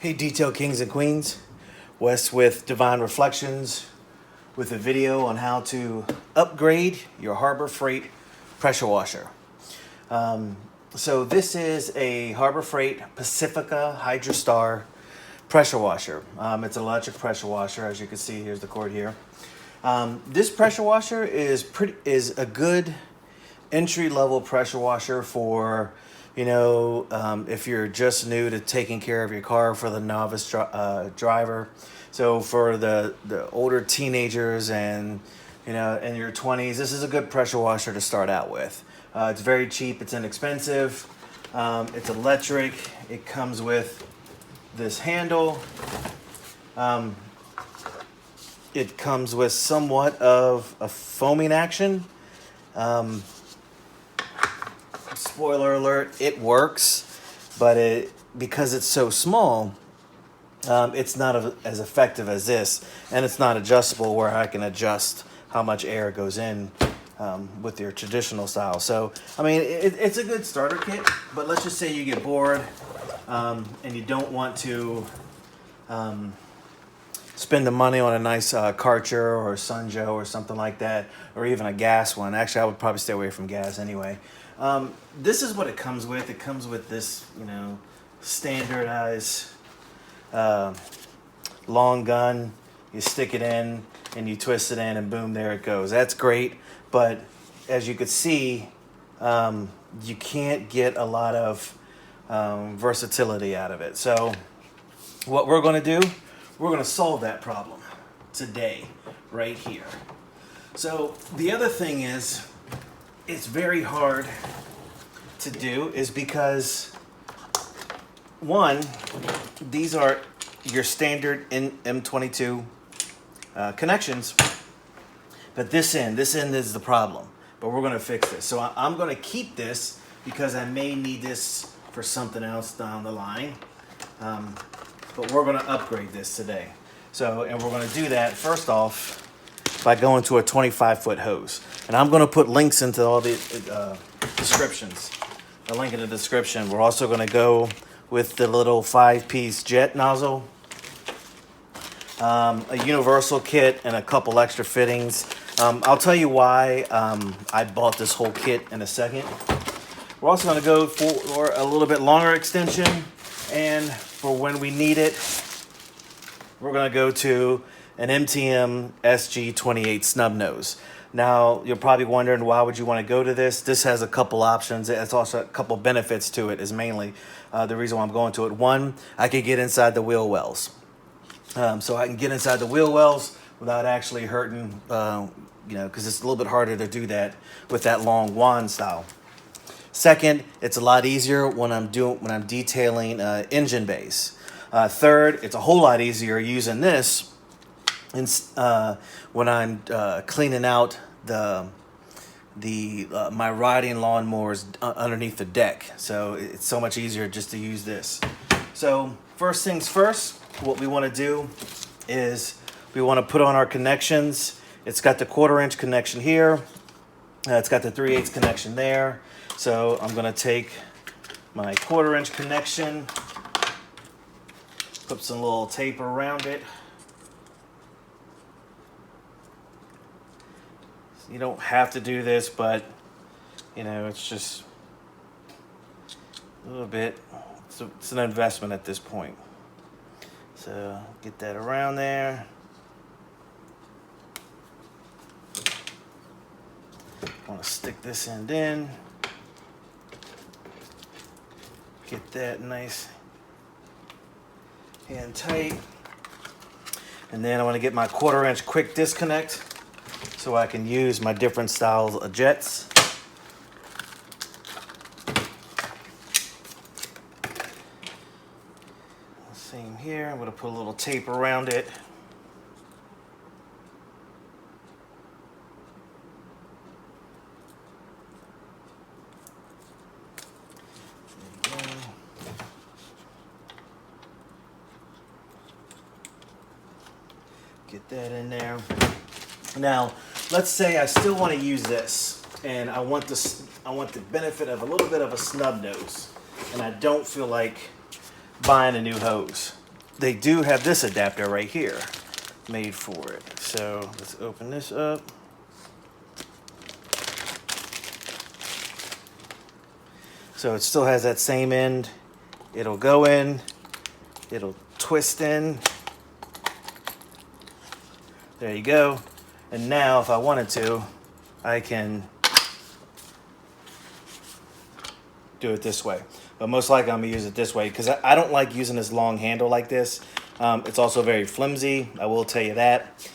Hey Detail Kings and Queens, Wes with Divine Reflections with a video on how to upgrade your Harbor Freight pressure washer. So this is a Harbor Freight Pacifica Hydrostar pressure washer. It's an electric pressure washer, as you can see. Here's the cord here. This pressure washer is a good entry-level pressure washer for, if you're just new to taking care of your car, for the novice driver. So for the older teenagers and in your 20s, this is a good pressure washer to start out with. It's very cheap. It's inexpensive. It's electric. It comes with this handle. It comes with somewhat of a foaming action. Spoiler alert, it works, but because it's so small, it's not as effective as this, and it's not adjustable where I can adjust how much air goes in with your traditional style. So, I mean, it's a good starter kit, but let's just say you get bored and you don't want to spend the money on a nice Karcher or Sunjo or something like that, or even a gas one. Actually, I would probably stay away from gas anyway. This is what it comes with. It comes with this, standardized long gun. You stick it in and you twist it in and boom, there it goes. That's great, but as you could see, you can't get a lot of versatility out of it. So what we're going to do, we're going to solve that problem today, right here. So the other thing is, it's very hard to do is because, one, these are your standard M22 connections, but this end is the problem, but we're going to fix this. So I'm going to keep this because I may need this for something else down the line, but we're going to upgrade this today. So, and we're going to do that first off by going to a 25-foot hose. And I'm going to put links into all the descriptions. A link in the description. We're also going to go with the little 5-piece jet nozzle, a universal kit, and a couple extra fittings. I'll tell you why I bought this whole kit in a second. We're also going to go for a little bit longer extension, and for when we need it, we're going to go to an MTM SG28 snub nose. Now, you're probably wondering, why would you want to go to this? This has a couple options. It's also a couple benefits to it, is mainly the reason why I'm going to it. One, I could get inside the wheel wells. So I can get inside the wheel wells without actually hurting, because it's a little bit harder to do that with that long wand style. Second, it's a lot easier when I'm detailing engine bays. Third, it's a whole lot easier using this when I'm cleaning out my riding lawnmowers underneath the deck. So it's so much easier just to use this. So first things first, what we want to do is we want to put on our connections. It's got the 1/4-inch connection here. It's got the 3/8 connection there. So I'm going to take my 1/4-inch connection, put some little tape around it. You don't have to do this, but it's just a little bit. It's an investment at this point. So get that around there. I want to stick this end in. Get that nice and tight. And then I want to get my 1/4-inch quick disconnect so I can use my different styles of jets. Same here. I'm going to put a little tape around it. Get that in there. Now, let's say I still want to use this, and I want the benefit of a little bit of a snub nose, and I don't feel like buying a new hose. they do have this adapter right here made for it. So let's open this up. So it still has that same end. It'll go in, it'll twist in. There you go. And now if I wanted to, I can do it this way. But most likely I'm gonna use it this way because I don't like using this long handle like this. It's also very flimsy, I will tell you that.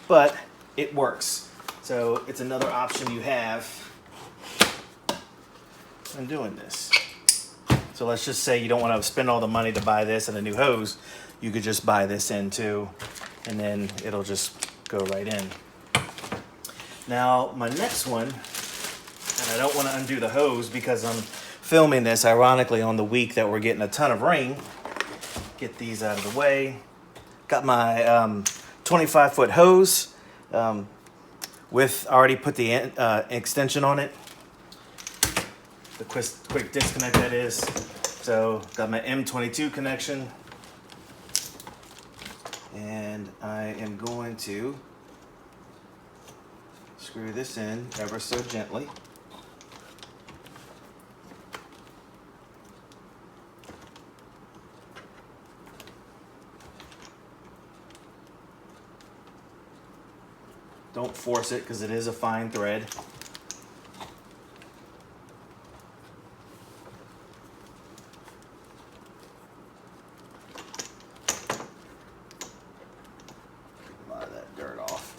But it works. So it's another option you have in doing this. So let's just say you don't want to spend all the money to buy this and a new hose. You could just buy this in too, and then it'll just go right in. Now my next one, and I don't want to undo the hose because I'm filming this ironically on the week that we're getting a ton of rain. Get these out of the way. Got my 25-foot hose with already put the extension on it. The quick disconnect that is. So got my M22 connection, and I am going to screw this in ever so gently. Don't force it because it is a fine thread. A lot of that dirt off.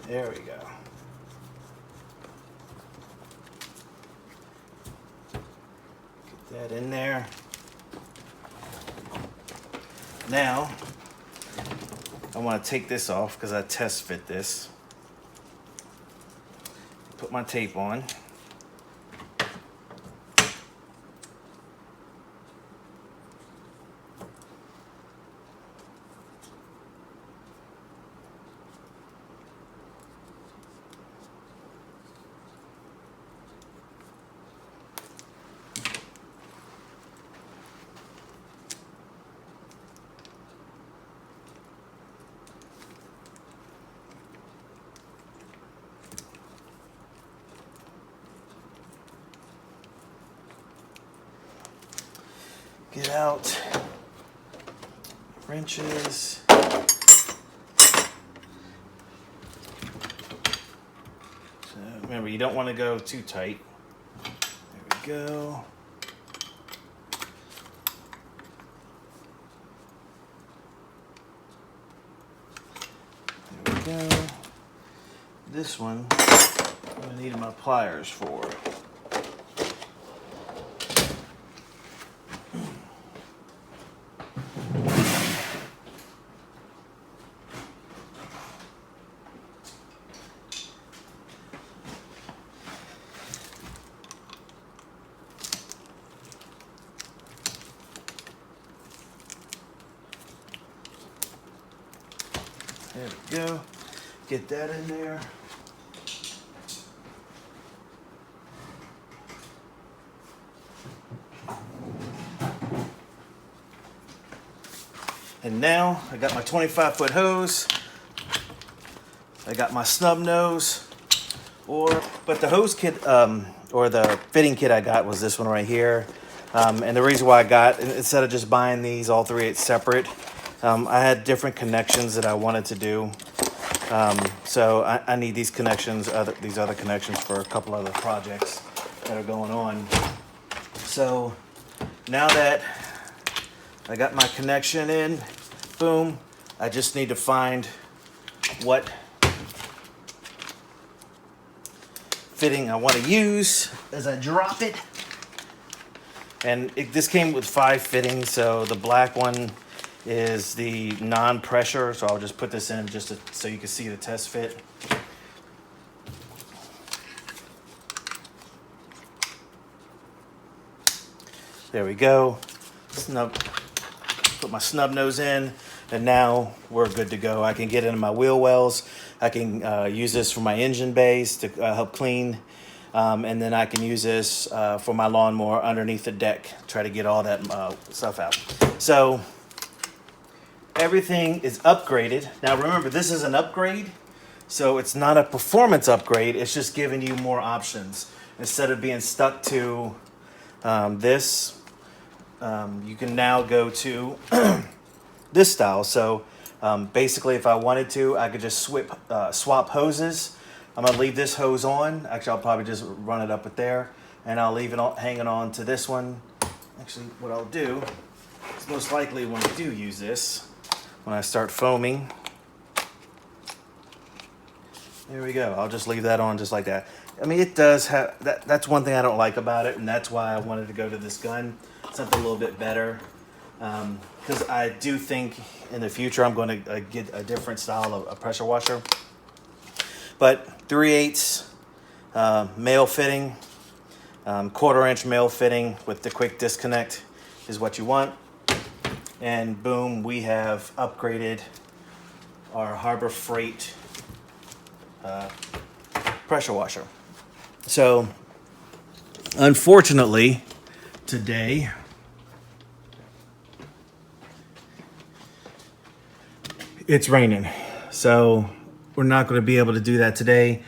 There we go. Get that in there. Now, I want to take this off because I test fit this. Put my tape on. Get out wrenches. So remember, you don't want to go too tight. There we go. There we go. This one, I'm going to need my pliers for. There we go. Get that in there. And now I got my 25-foot hose. I got my snub nose. But the hose kit, or the fitting kit I got was this one right here. And the reason why I got, instead of just buying these all three separate, I had different connections that I wanted to do. So I need these connections, these other connections for a couple other projects that are going on. So now that I got my connection in, boom, I just need to find what fitting I want to use as I drop it. And this came with 5 fittings, so the black one is the non-pressure, so I'll just put this in just so you can see the test fit. There we go. Snub. Put my snub nose in, and now we're good to go. I can get into my wheel wells. I can use this for my engine bays to help clean. And then I can use this for my lawnmower underneath the deck. Try to get all that stuff out. So everything is upgraded. Now remember, this is an upgrade. So it's not a performance upgrade. It's just giving you more options. Instead of being stuck to this, you can now go to this style. So basically, if I wanted to, I could just swap hoses. I'm gonna leave this hose on. Actually, I'll probably just run it up with there, and I'll leave it hanging on to this one. Actually, what I'll do is most likely when I do use this, when I start foaming, there we go. I'll just leave that on just like that. I mean, it does have that. That's one thing I don't like about it, and that's why I wanted to go to this gun, something a little bit better. Because I do think in the future I'm going to get a different style of a pressure washer. But 3/8 male fitting, 1/4 inch male fitting with the quick disconnect is what you want. And boom, we have upgraded our Harbor Freight pressure washer. So unfortunately today it's raining, so we're not going to be able to do that today.